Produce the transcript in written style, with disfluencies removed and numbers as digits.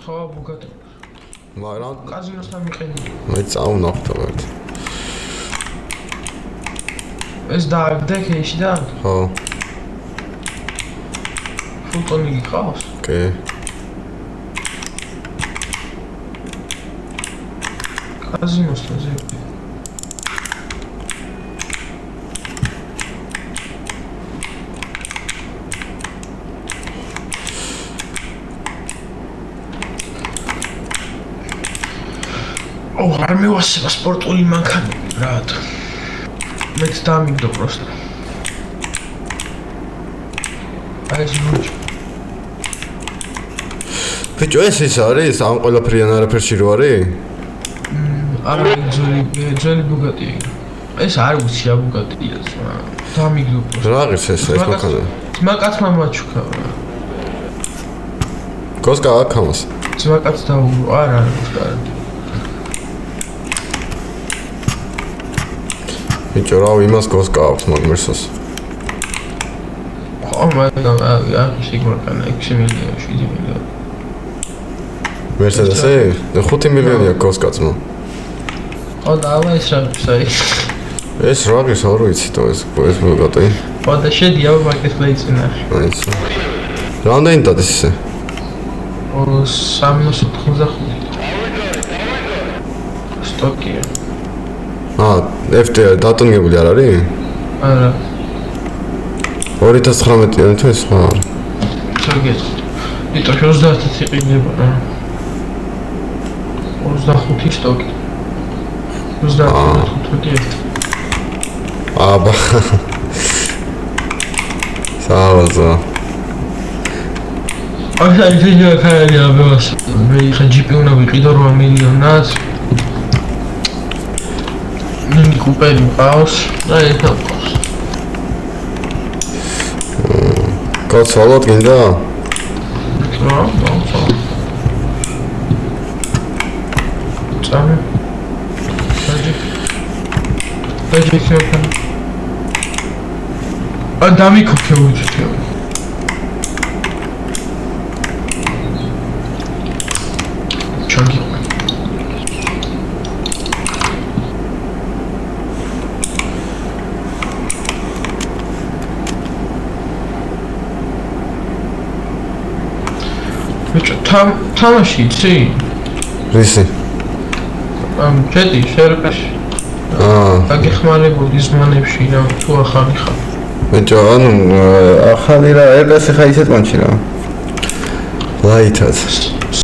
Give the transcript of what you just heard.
ხო ბუგატი. მაგრამ კაზინოსთან მიყენდი. მე წავნახტა ვერთ. ეს დააგდე ქეიშიდან? ხო. ფულტონი გიყავს? კი. კაზინოსთან ზე. არ მევასება სპორტული მანქანები, ბრატ. მეც დამიგდო პროსტა. აი ეს ნუჩ. ბიჭო, ეს ის არის? ამ ყველაფრიან არაფერში რო არის? არა, ძველი ბუგატია. ეს არ ვიცი რა ბუგატია, დამიგდო პროსტა. რა არის ეს მანქანა? ძმაკაცმა მაჩუქა. გოსკა აქვს ამას? ძმაკაც დაუგო, არა, არა. ბიჭო, რა იმას გოსკა აქვს მაგმერსოს. ხო, მაგრამ შეგმარკანა 6 მილიონი, 7 მილიონი. მერსედესი? 5 მილიონია გოსკაცმა. ხო, დავა ეს რა საი. ეს რა არის, არ ვიცი თო ეს ბუგატი. ხო, და შედია მარკეტპლეისში ნახე. აიც. რამდენი დადეს ისე? 395. სტოკია. FT დატონებული არ არის? არა. 2019-იანი თუ ეს რა არის? ჩაგეთ. იტო 30-ით იყიდება რა. 25 სტოკი. 25. აბა. სავალზა. აი შეიძლება ხარი აბას. მე ხა GP უნდა ვიყიდო 8 მილიონად. მინი კუპერი მყავს და ერთად მყავს. კაცვალოთ გინდა? რა, დავწა. წამე. დაიჯი ხერხა. დამიქოქე უჩიტე. ჩაგი. თამაში იცი? რისი? ჩეტი შერპაში. აგეხმარებოდი ზმანებში რა თუ ახალი ხარ. ბიჭო, ანუ ახალი რა, ეს ხა ისეთ კონჩი რა. ლაითად.